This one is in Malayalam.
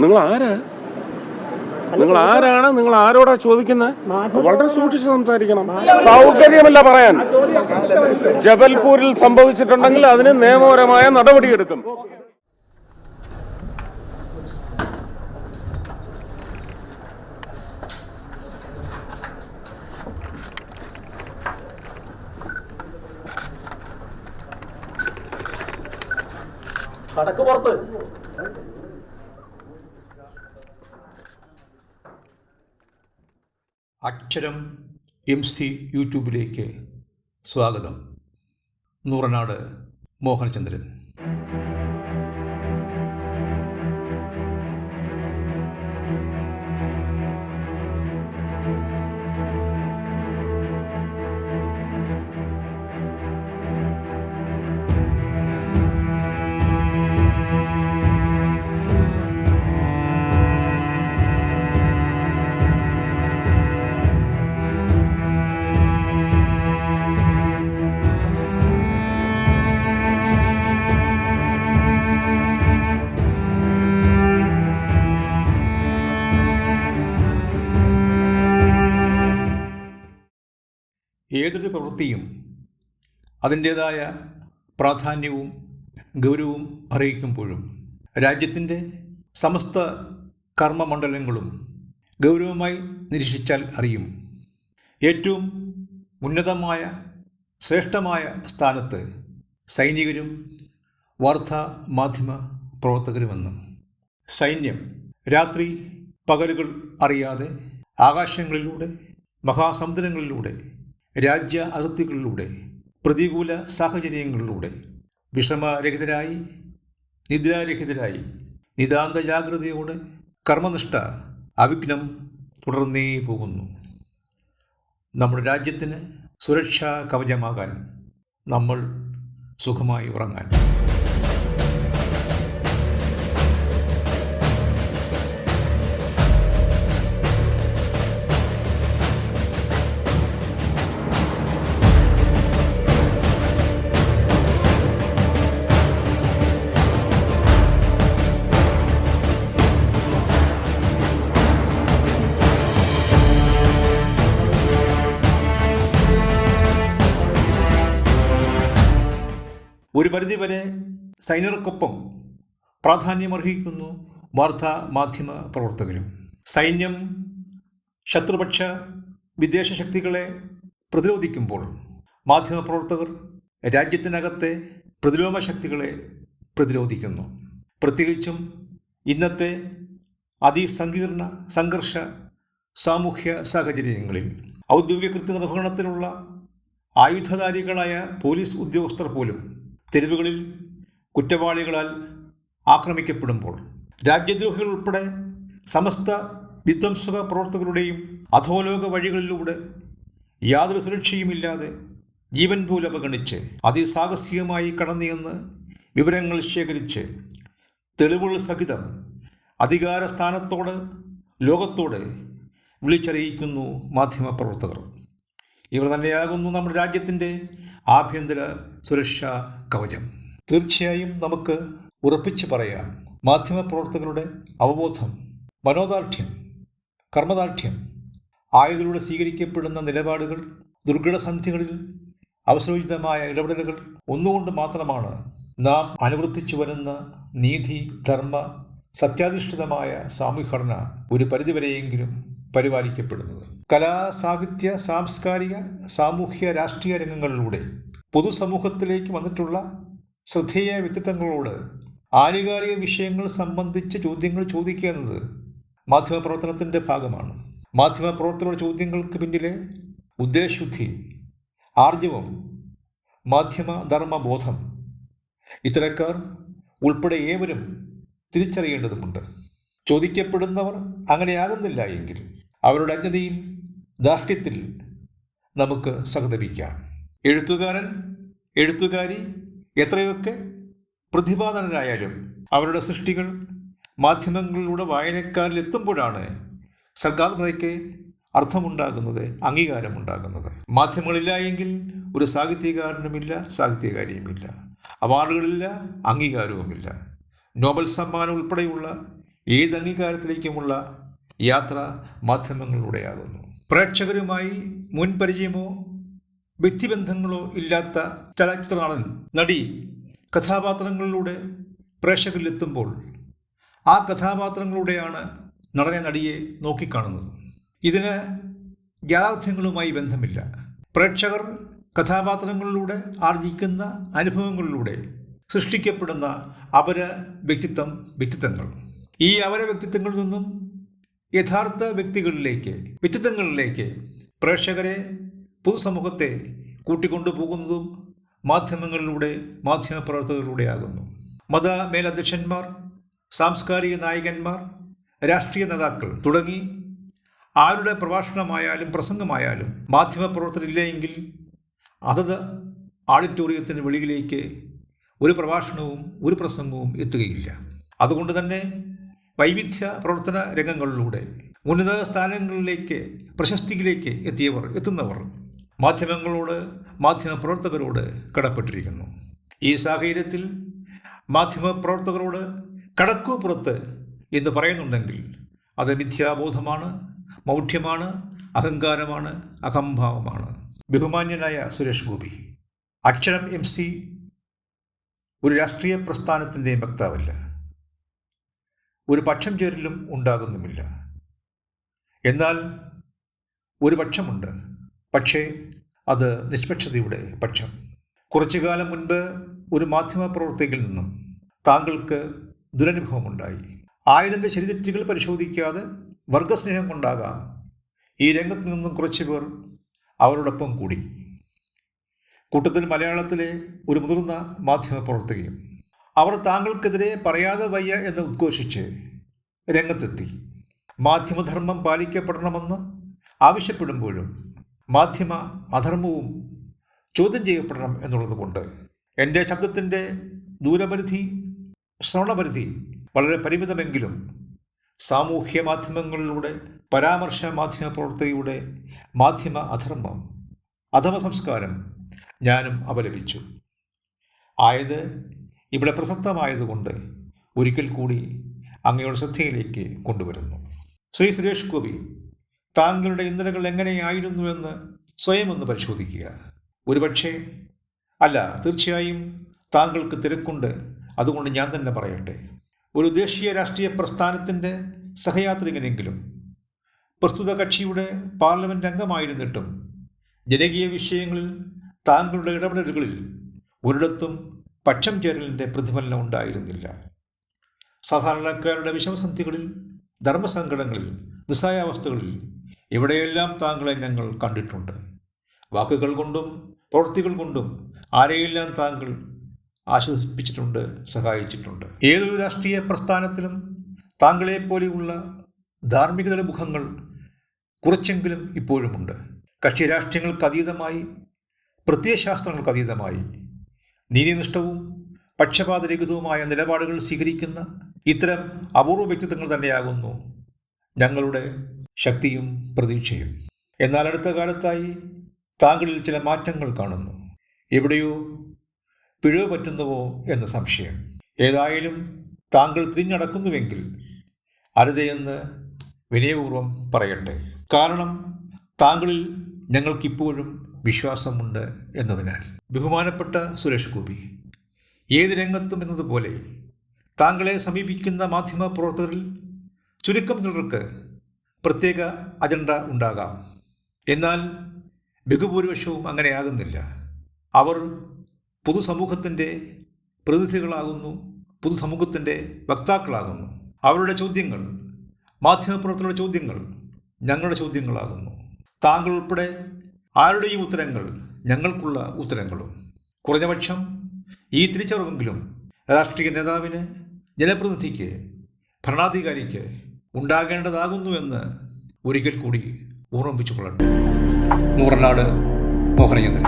നിങ്ങൾ ആരാ? നിങ്ങൾ ആരാണ്? നിങ്ങൾ ആരോടാ ചോദിക്കുന്നത്? വളരെ സൂക്ഷിച്ച് സംസാരിക്കണം. സൗകര്യമല്ല പറയാൻ. ജബൽപൂരിൽ സംഭവിച്ചിട്ടുണ്ടെങ്കിൽ അതിന് നിയമപരമായ നടപടിയെടുക്കും. കടക്ക് പുറത്ത് അക്ഷരം MC യൂട്യൂബിലേക്ക് സ്വാഗതം. നൂറനാട് മോഹനചന്ദ്രൻ. ഏതൊരു പ്രവൃത്തിയും അതിൻ്റേതായ പ്രാധാന്യവും ഗൗരവവും അറിയിക്കുമ്പോഴും രാജ്യത്തിൻ്റെ സമസ്ത കർമ്മമണ്ഡലങ്ങളും ഗൗരവമായി നിരീക്ഷിച്ചാൽ അറിയും, ഏറ്റവും ഉന്നതമായ ശ്രേഷ്ഠമായ സ്ഥാനത്ത് സൈനികരും വാർത്താ മാധ്യമ പ്രവർത്തകരുമെന്ന്. സൈന്യം രാത്രി പകലുകൾ അറിയാതെ ആകാശങ്ങളിലൂടെ, മഹാസമുദ്രങ്ങളിലൂടെ, രാജ്യ അതിർത്തികളിലൂടെ, പ്രതികൂല സാഹചര്യങ്ങളിലൂടെ വിശ്രമരഹിതരായി, നിദ്രാരഹിതരായി, നിതാന്ത ജാഗ്രതയോടെ കർമ്മനിഷ്ഠ അവിഘ്നം തുടർന്നേ പോകുന്നു. നമ്മുടെ രാജ്യത്തിന് സുരക്ഷാ കവചമാകാൻ, നമ്മൾ സുഖമായി ഉറങ്ങാൻ. ഒരു പരിധിവരെ സൈനികർക്കൊപ്പം പ്രാധാന്യമർഹിക്കുന്നു വാർത്താ മാധ്യമ പ്രവർത്തകരും. സൈന്യം ശത്രുപക്ഷ വിദേശ ശക്തികളെ പ്രതിരോധിക്കുമ്പോൾ മാധ്യമപ്രവർത്തകർ രാജ്യത്തിനകത്തെ പ്രതിലോമ ശക്തികളെ പ്രതിരോധിക്കുന്നു. പ്രത്യേകിച്ചും ഇന്നത്തെ അതിസങ്കീർണ സംഘർഷ സാമൂഹ്യ സാഹചര്യങ്ങളിൽ ഔദ്യോഗിക കൃത്യനിർവഹണത്തിലുള്ള ആയുധധാരികളായ പോലീസ് ഉദ്യോഗസ്ഥർ പോലും തെരുവുകളിൽ കുറ്റവാളികളാൽ ആക്രമിക്കപ്പെടുമ്പോൾ രാജ്യദ്രോഹികൾ ഉൾപ്പെടെ സമസ്ത വിധ്വംസക പ്രവർത്തകരുടെയും അധോലോക വഴികളിലൂടെ യാതൊരു സുരക്ഷയുമില്ലാതെ ജീവൻ പോലും അവഗണിച്ച് അതിസാഹസികമായി കടന്നുചെന്ന് വിവരങ്ങൾ ശേഖരിച്ച് തെളിവുകൾ സഹിതം അധികാരസ്ഥാനത്തോട് ലോകത്തോട് വിളിച്ചറിയിക്കുന്നു മാധ്യമപ്രവർത്തകർ. ഇവർ തന്നെയാകുന്നു നമ്മുടെ രാജ്യത്തിൻ്റെ ആഭ്യന്തര സുരക്ഷാ കവചം. തീർച്ചയായും നമുക്ക് ഉറപ്പിച്ച് പറയാം, മാധ്യമപ്രവർത്തകരുടെ അവബോധം, മനോദാർഢ്യം, കർമ്മദാർഢ്യം, ആയതിലൂടെ സ്വീകരിക്കപ്പെടുന്ന നിലപാടുകൾ, ദുർഘടസന്ധികളിൽ അവസരോചിതമായ ഇടപെടലുകൾ ഒന്നുകൊണ്ട് മാത്രമാണ് നാം അനുവർത്തിച്ചു വരുന്ന നീതി, ധർമ്മ, സത്യാധിഷ്ഠിതമായ സാമൂഹ്യഘടന ഒരു പരിധിവരെയെങ്കിലും പരിപാലിക്കപ്പെടുന്നത്. കലാ, സാഹിത്യ, സാംസ്കാരിക, സാമൂഹ്യ, രാഷ്ട്രീയ രംഗങ്ങളിലൂടെ പൊതുസമൂഹത്തിലേക്ക് വന്നിട്ടുള്ള ശ്രദ്ധേയ വ്യക്തിത്വങ്ങളോട് ആനുകാലിക വിഷയങ്ങൾ സംബന്ധിച്ച് ചോദ്യങ്ങൾ ചോദിക്കുക എന്നത് മാധ്യമപ്രവർത്തനത്തിൻ്റെ ഭാഗമാണ്. മാധ്യമപ്രവർത്തകരുടെ ചോദ്യങ്ങൾക്ക് പിന്നിലെ ഉദ്ദേശശുദ്ധി, ആർജവം, മാധ്യമ ധർമ്മബോധം ഇത്തരക്കാർ ഉൾപ്പെടെ ഏവരും തിരിച്ചറിയേണ്ടതുണ്ട്. ചോദിക്കപ്പെടുന്നവർ അങ്ങനെയാകുന്നില്ല എങ്കിൽ അവരുടെ അജ്ഞതയിൽ, ധാർഷ്ട്യത്തിൽ നമുക്ക് സഹതപിക്കാം. എഴുത്തുകാരൻ, എഴുത്തുകാരി എത്രയൊക്കെ പ്രതിഭാധനരായാലും അവരുടെ സൃഷ്ടികൾ മാധ്യമങ്ങളിലൂടെ വായനക്കാരിൽ എത്തുമ്പോഴാണ് സർഗാത്മകതയ്ക്ക് അർത്ഥമുണ്ടാകുന്നത്, അംഗീകാരമുണ്ടാകുന്നത്. മാധ്യമങ്ങളില്ല എങ്കിൽ ഒരു സാഹിത്യകാരനുമില്ല, സാഹിത്യകാരിയുമില്ല, അവാർഡുകളില്ല, അംഗീകാരവുമില്ല. നോബൽ സമ്മാനം ഉൾപ്പെടെയുള്ള ഏത് അംഗീകാരത്തിലേക്കുമുള്ള യാത്ര മാധ്യമങ്ങളിലൂടെയാകുന്നു. പ്രേക്ഷകരുമായി മുൻപരിചയമോ വ്യക്തിബന്ധങ്ങളോ ഇല്ലാത്ത ചലച്ചിത്ര നടൻ, നടി കഥാപാത്രങ്ങളിലൂടെ പ്രേക്ഷകരിലെത്തുമ്പോൾ ആ കഥാപാത്രങ്ങളിലൂടെയാണ് നടനെ, നടിയെ നോക്കിക്കാണുന്നത്. ഇതിന് യാഥാർത്ഥ്യങ്ങളുമായി ബന്ധമില്ല. പ്രേക്ഷകർ കഥാപാത്രങ്ങളിലൂടെ ആർജിക്കുന്ന അനുഭവങ്ങളിലൂടെ സൃഷ്ടിക്കപ്പെടുന്ന അപര വ്യക്തിത്വങ്ങൾ, ഈ അപര വ്യക്തിത്വങ്ങളിൽ നിന്നും യഥാർത്ഥ വ്യക്തിത്വങ്ങളിലേക്ക് പ്രേക്ഷകരെ, പൊതുസമൂഹത്തെ കൂട്ടിക്കൊണ്ടുപോകുന്നതും മാധ്യമങ്ങളിലൂടെ, മാധ്യമപ്രവർത്തകരിലൂടെയാകുന്നു. മത മേലധ്യക്ഷന്മാർ, സാംസ്കാരിക നായകന്മാർ, രാഷ്ട്രീയ നേതാക്കൾ തുടങ്ങി ആരുടെ പ്രഭാഷണമായാലും പ്രസംഗമായാലും മാധ്യമപ്രവർത്തകരില്ലെങ്കിൽ അതത് ഓഡിറ്റോറിയത്തിന് വെളിയിലേക്ക് ഒരു പ്രഭാഷണവും ഒരു പ്രസംഗവും എത്തുകയില്ല. അതുകൊണ്ട് തന്നെ വൈവിധ്യ പ്രവർത്തന രംഗങ്ങളിലൂടെ ഉന്നത സ്ഥാനങ്ങളിലേക്ക്, പ്രശസ്തിയിലേക്ക് എത്തുന്നവർ മാധ്യമങ്ങളോട്, മാധ്യമപ്രവർത്തകരോട് കടപ്പെട്ടിരിക്കുന്നു. ഈ സാഹചര്യത്തിൽ മാധ്യമപ്രവർത്തകരോട് കടക്കു പുറത്ത് എന്ന് പറയുന്നുണ്ടെങ്കിൽ അത് മിഥ്യാബോധമാണ്, മൗഢ്യമാണ്, അഹങ്കാരമാണ്, അഹംഭാവമാണ്. ബഹുമാന്യനായ സുരേഷ് ഗോപി, അക്ഷരം MC ഒരു രാഷ്ട്രീയ പ്രസ്ഥാനത്തിൻ്റെ വക്താവല്ല, ഒരു പക്ഷം ചേരലും ഉണ്ടാകുന്നുമില്ല. എന്നാൽ ഒരു പക്ഷമുണ്ട്, പക്ഷേ അത് നിഷ്പക്ഷതയുടെ പക്ഷം. കുറച്ചു കാലം മുൻപ് ഒരു മാധ്യമപ്രവർത്തകയിൽ നിന്നും താങ്കൾക്ക് ദുരനുഭവമുണ്ടായി. ആയതിൻ്റെ ശരിതെറ്റുകൾ പരിശോധിക്കാതെ വർഗസ്നേഹം കൊണ്ടാകാം ഈ രംഗത്ത് നിന്നും കുറച്ചുപേർ അവരോടൊപ്പം കൂടി. കൂട്ടത്തിൽ മലയാളത്തിലെ ഒരു മുതിർന്ന മാധ്യമപ്രവർത്തകയും. അവർ താങ്കൾക്കെതിരെ പറയാതെ വയ്യ എന്ന് ഉദ്ഘോഷിച്ച് രംഗത്തെത്തി. മാധ്യമധർമ്മം പാലിക്കപ്പെടണമെന്ന് ആവശ്യപ്പെടുമ്പോഴും മാധ്യമ അധർമ്മവും ചോദ്യം ചെയ്യപ്പെടണം എന്നുള്ളത് കൊണ്ട് എൻ്റെ ശബ്ദത്തിൻ്റെ ശ്രവണപരിധി വളരെ പരിമിതമെങ്കിലും സാമൂഹ്യ മാധ്യമങ്ങളിലൂടെ പരാമർശ മാധ്യമപ്രവർത്തകയുടെ മാധ്യമ അധർമ്മം, അധമ സംസ്കാരം ഞാനും അപലപിച്ചു. ആയത് ഇവിടെ പ്രസക്തമായതുകൊണ്ട് ഒരിക്കൽ കൂടി അങ്ങയുടെ ശ്രദ്ധയിലേക്ക് കൊണ്ടുവരുന്നു. ശ്രീ സുരേഷ് ഗോപി, താങ്കളുടെ ഇന്നലകൾ എങ്ങനെയായിരുന്നുവെന്ന് സ്വയം ഒന്ന് പരിശോധിക്കുക. ഒരുപക്ഷെ അല്ല, തീർച്ചയായും താങ്കൾക്ക് തിരക്കുണ്ട്, അതുകൊണ്ട് ഞാൻ തന്നെ പറയട്ടെ. ഒരു ദേശീയ രാഷ്ട്രീയ പ്രസ്ഥാനത്തിൻ്റെ സഹയാത്രികനെങ്കിലും പ്രസ്തുത കക്ഷിയുടെ പാർലമെൻറ്റ് അംഗമായിരുന്നിട്ടും ജനകീയ വിഷയങ്ങളിൽ താങ്കളുടെ ഇടപെടലുകളിൽ ഒരിടത്തും പക്ഷം ചേരലിൻ്റെ പ്രതിഫലനം ഉണ്ടായിരുന്നില്ല. സാധാരണക്കാരുടെ വിഷമസന്ധികളിൽ, ധർമ്മസങ്കടങ്ങളിൽ, നിസ്സഹായാവസ്ഥകളിൽ എവിടെയെല്ലാം താങ്കളെ ഞങ്ങൾ കണ്ടിട്ടുണ്ട്. വാക്കുകൾ കൊണ്ടും പ്രവൃത്തികൾ കൊണ്ടും ആരെയെല്ലാം താങ്കൾ ആശ്വസിപ്പിച്ചിട്ടുണ്ട്, സഹായിച്ചിട്ടുണ്ട്. ഏതൊരു രാഷ്ട്രീയ പ്രസ്ഥാനത്തിലും താങ്കളെപ്പോലെയുള്ള ധാർമ്മികതയുടെ മുഖങ്ങൾ കുറച്ചെങ്കിലും ഇപ്പോഴുമുണ്ട്. കക്ഷി രാഷ്ട്രീയങ്ങൾക്ക് അതീതമായി, പ്രത്യയശാസ്ത്രങ്ങൾക്ക് അതീതമായി നീതിനിഷ്ഠവും പക്ഷപാതരഹിതവുമായ നിലപാടുകൾ സ്വീകരിക്കുന്ന ഇത്തരം അപൂർവ വ്യക്തിത്വങ്ങൾ തന്നെയാകുന്നു ഞങ്ങളുടെ ശക്തിയും പ്രതീക്ഷയും. എന്നാൽ അടുത്ത കാലത്തായി താങ്കളിൽ ചില മാറ്റങ്ങൾ കാണുന്നു. എവിടെയോ പിഴവ് പറ്റുന്നുവോ എന്ന സംശയം. ഏതായാലും താങ്കൾ തിരിഞ്ഞടക്കുന്നുവെങ്കിൽ അരുതയെന്ന് വിനയപൂർവ്വം പറയട്ടെ. കാരണം താങ്കളിൽ ഞങ്ങൾക്കിപ്പോഴും വിശ്വാസമുണ്ട് എന്നതിനാൽ. ബഹുമാനപ്പെട്ട സുരേഷ് ഗോപി, ഏത് രംഗത്തും എന്നതുപോലെ താങ്കളെ സമീപിക്കുന്ന മാധ്യമപ്രവർത്തകരിൽ ചുരുക്കം ചിലർക്ക് പ്രത്യേക അജണ്ട ഉണ്ടാകാം. എന്നാൽ ബഹുഭൂരിപക്ഷവും അങ്ങനെയാകുന്നില്ല. അവർ പൊതുസമൂഹത്തിൻ്റെ പ്രതിനിധികളാകുന്നു, പൊതുസമൂഹത്തിൻ്റെ വക്താക്കളാകുന്നു. അവരുടെ ചോദ്യങ്ങൾ, മാധ്യമപ്രവർത്തകരുടെ ചോദ്യങ്ങൾ ഞങ്ങളുടെ ചോദ്യങ്ങളാകുന്നു. താങ്കൾ ഉൾപ്പെടെ ആരുടെയും ഉത്തരങ്ങൾ ഞങ്ങൾക്കുള്ള ഉത്തരങ്ങളും. കുറഞ്ഞപക്ഷം ഈ തിരിച്ചറിവെങ്കിലും രാഷ്ട്രീയ നേതാവിന്, ജനപ്രതിനിധിക്ക്, ഭരണാധികാരിക്ക് ഉണ്ടാകേണ്ടതാകുന്നുവെന്ന് ഒരിക്കൽ കൂടി ഓർമ്മിപ്പിച്ചു കൊള്ളട്ടെ. നൂറനാട് മോഹനചന്ദ്രൻ.